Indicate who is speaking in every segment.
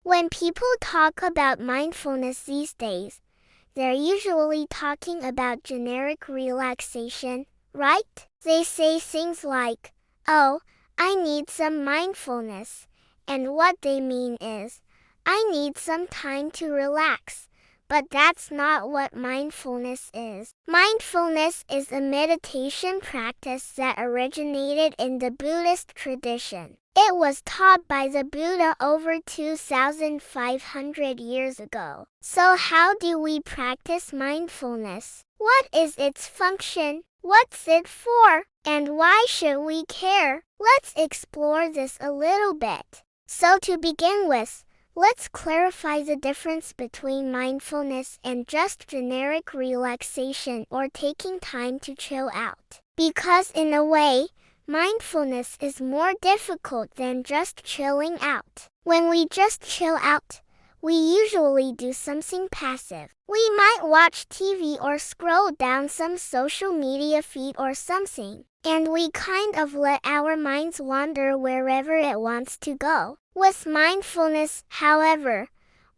Speaker 1: When people talk about mindfulness these days, they're usually talking about generic relaxation, right? They say things like, "Oh, I need some mindfulness." And what they mean is, "I need some time to relax." But that's not what mindfulness is. Mindfulness is a meditation practice that originated in the Buddhist tradition. It was taught by the Buddha over 2,500 years ago. So how do we practice mindfulness? What is its function? What's it for? And why should we care? Let's explore this a little bit. So to begin with, let's clarify the difference between mindfulness and just generic relaxation or taking time to chill out. Because in a way, mindfulness is more difficult than just chilling out. When we just chill out, we usually do something passive. We might watch TV or scroll down some social media feed or something, and we kind of let our minds wander wherever it wants to go. With mindfulness, however,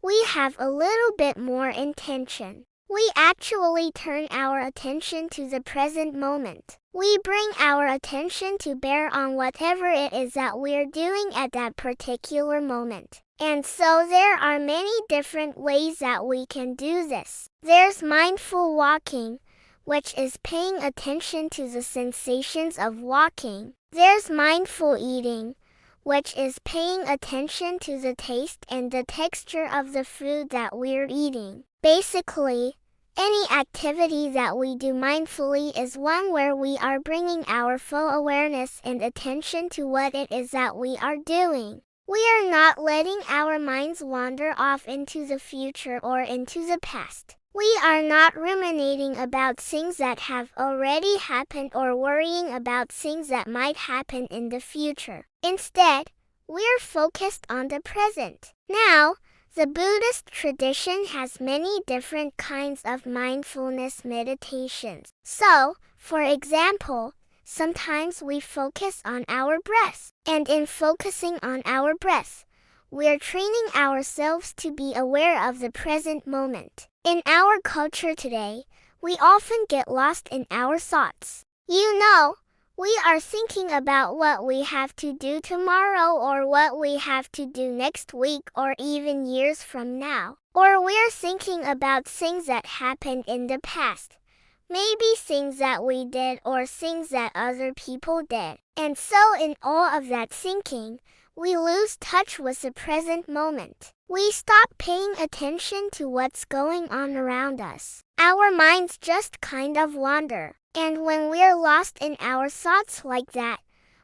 Speaker 1: we have a little bit more intention. We actually turn our attention to the present moment. We bring our attention to bear on whatever it is that we're doing at that particular moment. And so there are many different ways that we can do this. There's mindful walking, which is paying attention to the sensations of walking. There's mindful eating, which is paying attention to the taste and the texture of the food that we're eating. Basically, any activity that we do mindfully is one where we are bringing our full awareness and attention to what it is that we are doing. We are not letting our minds wander off into the future or into the past. We are not ruminating about things that have already happened or worrying about things that might happen in the future. Instead, we're focused on the present. Now, the Buddhist tradition has many different kinds of mindfulness meditations. So, for example, sometimes we focus on our breath. And in focusing on our breath, we're training ourselves to be aware of the present moment. In our culture today, we often get lost in our thoughts. You know, we are thinking about what we have to do tomorrow or what we have to do next week or even years from now. Or we're thinking about things that happened in the past. Maybe things that we did or things that other people did. And so in all of that thinking, we lose touch with the present moment. We stop paying attention to what's going on around us. Our minds just kind of wander. And when we're lost in our thoughts like that,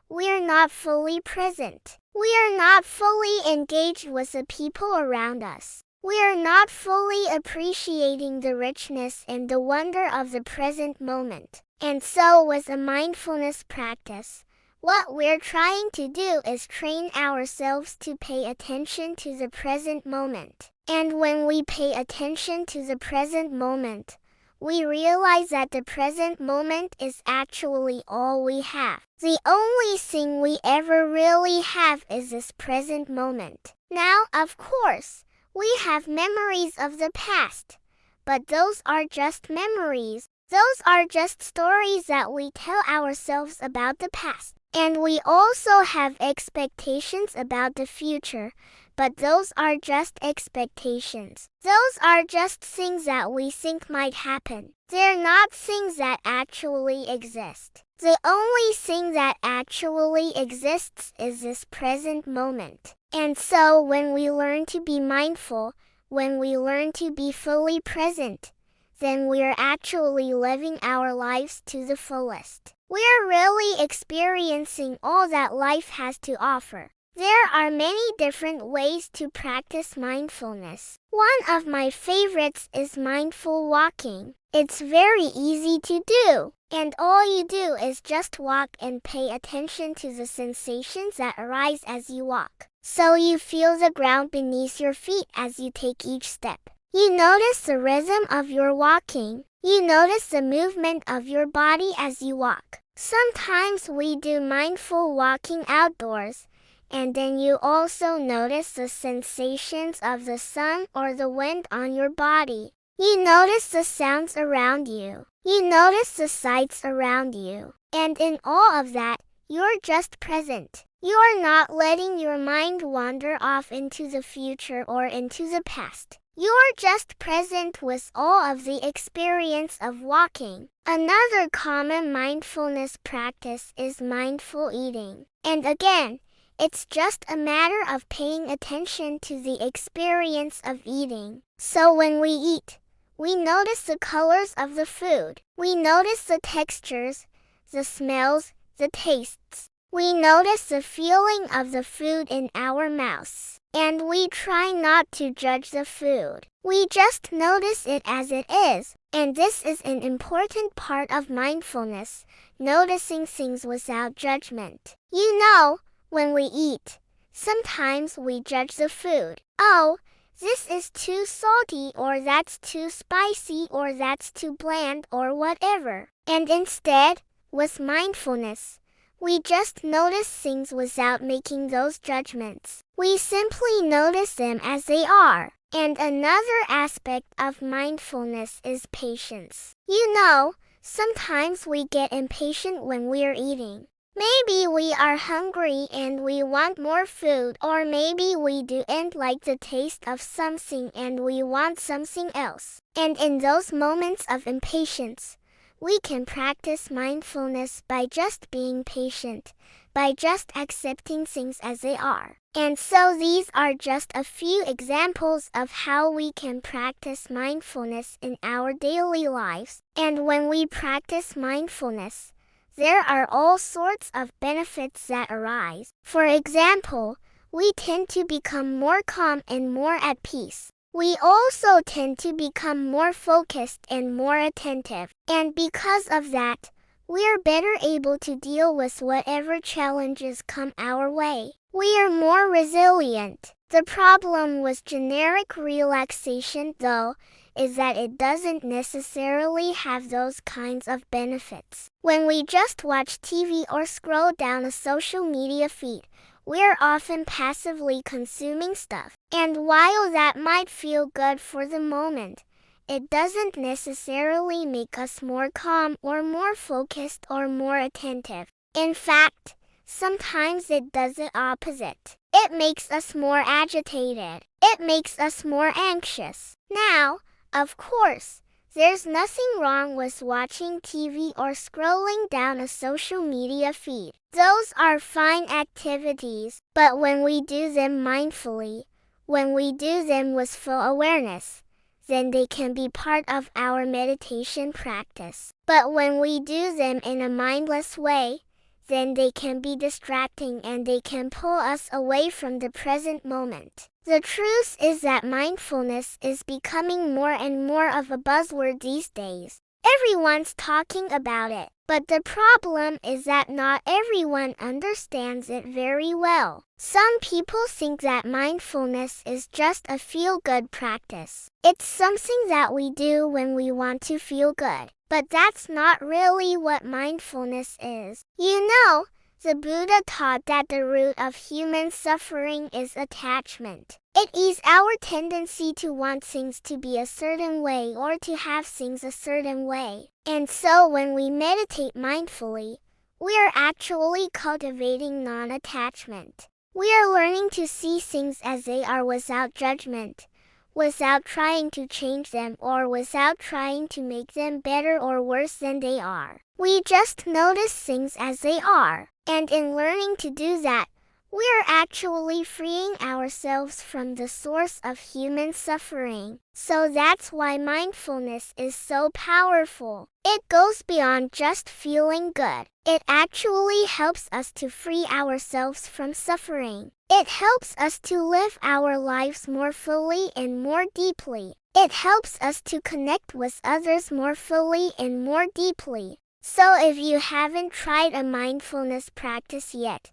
Speaker 1: we're not fully present. We are not fully engaged with the people around us. We are not fully appreciating the richness and the wonder of the present moment. And so with a mindfulness practice, what we're trying to do is train ourselves to pay attention to the present moment. And when we pay attention to the present moment, we realize that the present moment is actually all we have. The only thing we ever really have is this present moment. Now, of course, we have memories of the past, but those are just memories. Those are just stories that we tell ourselves about the past. And we also have expectations about the future, but those are just expectations. Those are just things that we think might happen. They're not things that actually exist. The only thing that actually exists is this present moment. And so when we learn to be mindful, when we learn to be fully present, then we're actually living our lives to the fullest. We're really experiencing all that life has to offer. There are many different ways to practice mindfulness. One of my favorites is mindful walking. It's very easy to do, and all you do is just walk and pay attention to the sensations that arise as you walk. So you feel the ground beneath your feet as you take each step. You notice the rhythm of your walking. You notice the movement of your body as you walk. Sometimes we do mindful walking outdoors, And then you also notice the sensations of the sun or the wind on your body. You notice the sounds around you. You notice the sights around you. And in all of that, you're just present. You're not letting your mind wander off into the future or into the past. You're just present with all of the experience of walking. Another common mindfulness practice is mindful eating. And again, it's just a matter of paying attention to the experience of eating. So when we eat, we notice the colors of the food. We notice the textures, the smells, the tastes. We notice the feeling of the food in our mouths. And we try not to judge the food. We just notice it as it is. And this is an important part of mindfulness, noticing things without judgment. You know, when we eat, sometimes we judge the food. Oh, this is too salty, or that's too spicy, or that's too bland, or whatever. And instead, with mindfulness, we just notice things without making those judgments. We simply notice them as they are. And another aspect of mindfulness is patience. You know, sometimes we get impatient when we're eating. Maybe we are hungry and we want more food, or maybe we don't like the taste of something and we want something else. And in those moments of impatience, we can practice mindfulness by just being patient, by just accepting things as they are. And so these are just a few examples of how we can practice mindfulness in our daily lives. And when we practice mindfulness, there are all sorts of benefits that arise. For example, we tend to become more calm and more at peace. We also tend to become more focused and more attentive. And because of that, we are better able to deal with whatever challenges come our way. We are more resilient. The problem with generic relaxation, though, is that it doesn't necessarily have those kinds of benefits. When we just watch TV or scroll down a social media feed, we're often passively consuming stuff. And while that might feel good for the moment, it doesn't necessarily make us more calm or more focused or more attentive. In fact, sometimes it does the opposite. It makes us more agitated. It makes us more anxious. Now, of course, there's nothing wrong with watching TV or scrolling down a social media feed. Those are fine activities, but when we do them mindfully, when we do them with full awareness, then they can be part of our meditation practice. But when we do them in a mindless way, then they can be distracting and they can pull us away from the present moment. The truth is that mindfulness is becoming more and more of a buzzword these days. Everyone's talking about it, but the problem is that not everyone understands it very well. Some people think that mindfulness is just a feel-good practice. It's something that we do when we want to feel good. But that's not really what mindfulness is. You know, the Buddha taught that the root of human suffering is attachment. It is our tendency to want things to be a certain way or to have things a certain way. And so when we meditate mindfully, we are actually cultivating non-attachment. We are learning to see things as they are without judgment, without trying to change them or without trying to make them better or worse than they are. We just notice things as they are. And in learning to do that, we are actually freeing ourselves from the source of human suffering. So that's why mindfulness is so powerful. It goes beyond just feeling good. It actually helps us to free ourselves from suffering. It helps us to live our lives more fully and more deeply. It helps us to connect with others more fully and more deeply. So if you haven't tried a mindfulness practice yet,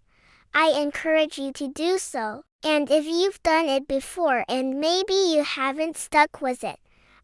Speaker 1: I encourage you to do so. And if you've done it before and maybe you haven't stuck with it,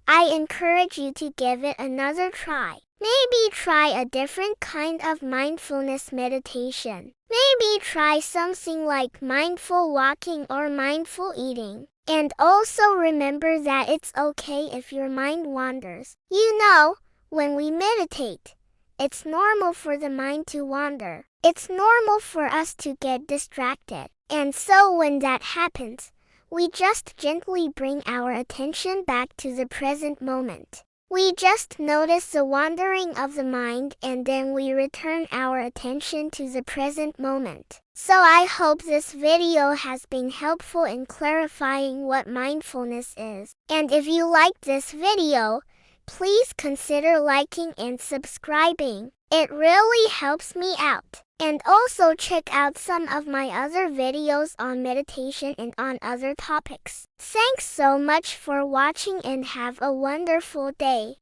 Speaker 1: I encourage you to give it another try. Maybe try a different kind of mindfulness meditation. Maybe try something like mindful walking or mindful eating. And also remember that it's okay if your mind wanders. You know, when we meditate, it's normal for the mind to wander. It's normal for us to get distracted. And so when that happens, we just gently bring our attention back to the present moment. We just notice the wandering of the mind and then we return our attention to the present moment. So I hope this video has been helpful in clarifying what mindfulness is. And if you liked this video, please consider liking and subscribing. It really helps me out. And also check out some of my other videos on meditation and on other topics. Thanks so much for watching and have a wonderful day.